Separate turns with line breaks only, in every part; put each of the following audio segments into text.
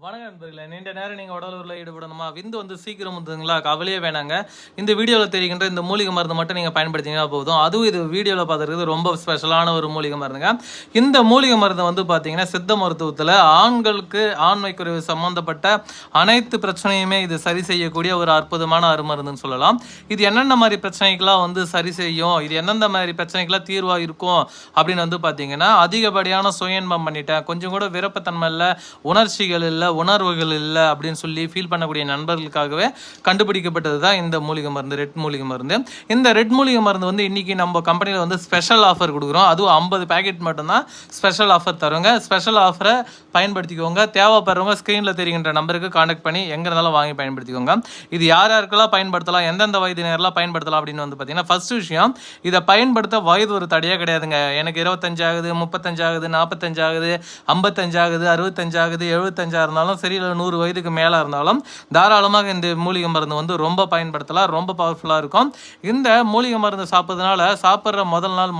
வணக்கம் நண்பர்களே, நீண்ட நேரம் நீங்கள் உடலூரில் ஈடுபடணுமா? விந்து வந்து சீக்கிரம் வந்துங்களா? கவலையே வேணாங்க. இந்த வீடியோவில் தெரிகின்ற இந்த மூலிகை மருந்து மட்டும் நீங்கள் பயன்படுத்திங்கன்னா போதும். அதுவும் இது வீடியோவில் பார்த்துருக்குது ரொம்ப ஸ்பெஷலான ஒரு மூலிகை மருந்துங்க. இந்த மூலிகை மருந்து வந்து பார்த்தீங்கன்னா சித்த மருத்துவத்தில் ஆண்களுக்கு ஆண்மை குறைவு சம்மந்தப்பட்ட அனைத்து பிரச்சனையுமே இது சரி செய்யக்கூடிய ஒரு அற்புதமான அருமருந்துன்னு சொல்லலாம். இது என்னென்ன மாதிரி பிரச்சனைகளாக வந்து சரி செய்யும், இது எந்தெந்த மாதிரி பிரச்சனைகளாக தீர்வாக இருக்கும் அப்படின்னு வந்து பார்த்தீங்கன்னா, அதிகப்படியான சுயன்பம் பண்ணிட்டேன், கொஞ்சம் கூட விருப்பத்தன்மை இல்லை, உணர்ச்சிகள் இல்லை, உணர்வுகள் இல்லை அப்படின்னு சொல்லி ஃபீல் பண்ணக்கூடிய நண்பர்களுக்காகவே கண்டுபிடிக்கப்பட்டது தான் இந்த மூலிகை மருந்து, ரெட் மூலிகை மருந்து. இந்த ரெட் மூலிகை மருந்து வந்து இன்னைக்கு நம்ம கம்பெனியில் வந்து ஸ்பெஷல் ஆஃபர் கொடுக்குறோம். அதுவும் 50 பேக்கெட் மட்டும்தான் ஸ்பெஷல் ஆஃபர் தருங்க. ஸ்பெஷல் ஆஃபரை பயன்படுத்திக்கோங்க. தேவைப்படுறவங்க ஸ்க்ரீனில் தெரிகின்ற நம்பருக்கு கான்டாக்ட் பண்ணி எங்கே இருந்தாலும் வாங்கி பயன்படுத்திக்கோங்க. இது யார் யாருக்கெல்லாம் பயன்படுத்தலாம், எந்தெந்த வயதினரெல்லாம் பயன்படுத்தலாம் அப்படின்னு வந்து பார்த்தீங்கன்னா, ஃபர்ஸ்ட் விஷயம், இதை பயன்படுத்த வயது ஒரு தடையாக கிடையாதுங்க. எனக்கு 25 ஆகுது, 35 ஆகுது, 45 ஆகுது, 55 ஆகுது, 65 ஆகுது, 75 இருந்தாலும் சரி, இல்லை 100 வயதுக்கு மேலே இருந்தாலும் தாராளமாக இந்த மூலிகை மருந்து வந்து ரொம்ப பயன்படுத்தலாம். ரொம்ப பவர்ஃபுல்லாக இருக்கும். இந்த மூலிகை மருந்து சாப்பிட்றதுனால சாப்பிட்ற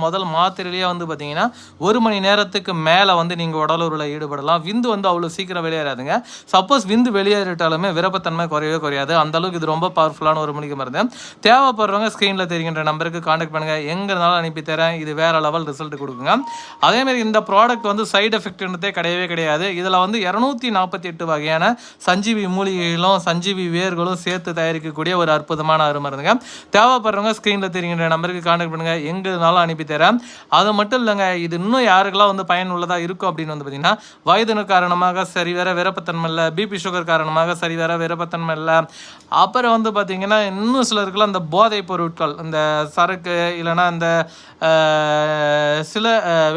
முதல் மாத்திரையிலேயே வந்து பார்த்தீங்கன்னா 1 மணி நேரத்துக்கு மேலே வந்து நீங்கள் உடலுறவில் ஈடுபடலாம். விந்து வந்து அவ்வளோ சீக்கிரம் வெளியேறாதுங்க. சப்போஸ் விந்து வெளியேறிட்டாலுமே விருப்பத்தன்மை குறையவே குறையாது. அந்த அளவுக்கு இது ரொம்ப பவர்ஃபுல்லான ஒரு மூலிகை மருந்து. தேவைப்படுறவங்க ஸ்க்ரீனில் தெரிகின்ற நம்பருக்கு கான்டாக்ட் பண்ணுங்கள். எங்கே இருந்தாலும் அனுப்பி தரேன். இது வேற லெவல் ரிசல்ட் கொடுக்குங்க. அதேமாதிரி இந்த ப்ராடக்ட் வந்து சைடு எஃபெக்ட்ன்றதே கிடையவே கிடையாது. இதில் வந்து 248 வகையான சஞ்சீவி மூலிகைகளும் சஞ்சீவி வேர்களும் சேர்த்து தயாரிக்கக்கூடிய ஒரு அற்புதமான அருமருந்துங்க. தேவைப்படுறவங்க ஸ்க்ரீனில் தெரிகின்ற நம்பருக்கு கான்டாக்ட் பண்ணுங்கள். எங்கே இருந்தாலும் அனுப்பி தரேன். அது மட்டும் இல்லைங்க, இது இன்னும் யாருக்கெல்லாம் வந்து பயனுள்ளதாக இருக்கும் அப்படின்னு வந்து பார்த்தீங்கன்னா, வயது காரணமாக சரி வேற விருப்பத்தன்மை இல்லை, பிபி சுகர் காரணமாக சரி வேற விருப்பத்தன்மை இல்லை, அப்புறம் வந்து பார்த்தீங்கன்னா இன்னும் சிலருக்குலாம் இந்த போதைப் பொருட்கள், இந்த சரக்கு இல்லைன்னா இந்த சில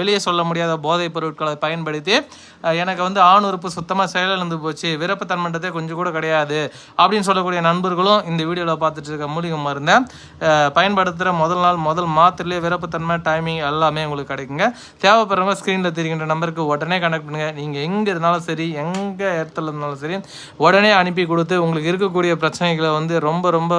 வெளியே சொல்ல முடியாத போதைப் பொருட்களை பயன்படுத்தி எனக்கு வந்து ஆண் உறுப்பு சுத்தமாக செயலிழந்து போச்சு, விருப்பத்தன்மைன்றதே கொஞ்சம் கூட கிடையாது அப்படின்னு சொல்லக்கூடிய நண்பர்களும் இந்த வீடியோவில் பார்த்துட்டு இருக்க மூலிகை மருந்தை பயன்படுத்துகிற முதல் மாத்திரையிலே விருப்பத்தன்மை டைமிங் எல்லாமே உங்களுக்கு கிடைக்குங்க. தேவைப்படுறவங்க ஸ்க்ரீனில் தெரிகின்ற நம்பருக்கு உடனே கனெக்ட் பண்ணுங்கள். நீங்கள் எங்கே இருந்தாலும் சரி, எங்கே இடத்துல இருந்தாலும் சரி, உடனே அனுப்பி கொடுத்து உங்களுக்கு இருக்கக்கூடிய பிரச்சனைகளை வந்து ரொம்ப ரொம்ப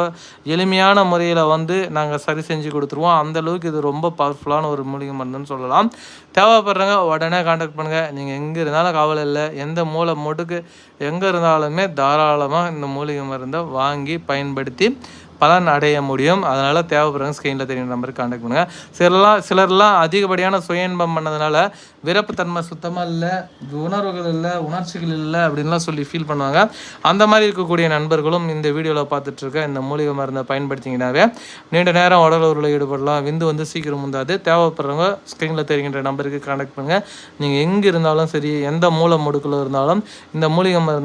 எளிமையான முறையில் வந்து நாங்கள் சரி செஞ்சு கொடுத்துருவோம். அந்தளவுக்கு இது ரொம்ப பவர்ஃபுல்லான ஒரு மூலிகை மருந்துன்னு சொல்லலாம். தேவைப்படுறவங்க உடனே கான்டாக்ட் பண்ணுங்கள். நீங்கள் எங்கே இருந்தாலும் கவலை இல்லை, எந்த மூளை முடுக்கு எங்கே இருந்தாலுமே தாராளமாக இந்த மூலிகை மருந்தை வாங்கி பயன்படுத்தி பலன் அடைய முடியும். அதனால் தேவைப்படுறவங்க ஸ்க்ரீனில் தெரியும் நம்பருக்கு கான்டாக்ட் பண்ணுங்கள். சிலர்லாம் அதிகப்படியான சுயன்பம் பண்ணதுனால விருப்பத்தன்மை சுத்தமாக இல்லை, உணர்வுகள் இல்லை, உணர்ச்சிகள் இல்லை அப்படின்லாம் சொல்லி ஃபீல் பண்ணுவாங்க. அந்த மாதிரி இருக்கக்கூடிய நண்பர்களும் இந்த வீடியோவில் பார்த்துட்ருக்க இந்த மூலிகை மருந்தை பயன்படுத்திங்கனாவே நீண்ட நேரம் உடலுறவில் ஈடுபடலாம். விந்து வந்து சீக்கிரம் முந்தாது. தேவைப்படுறவங்க ஸ்க்ரீனில் தெரிகின்ற நம்பருக்கு கான்டாக்ட் பண்ணுங்கள். நீங்கள் எங்கே இருந்தாலும் சரி, எந்த மூலை முடுக்கில் இருந்தாலும் இந்த மூலிகை மருந்து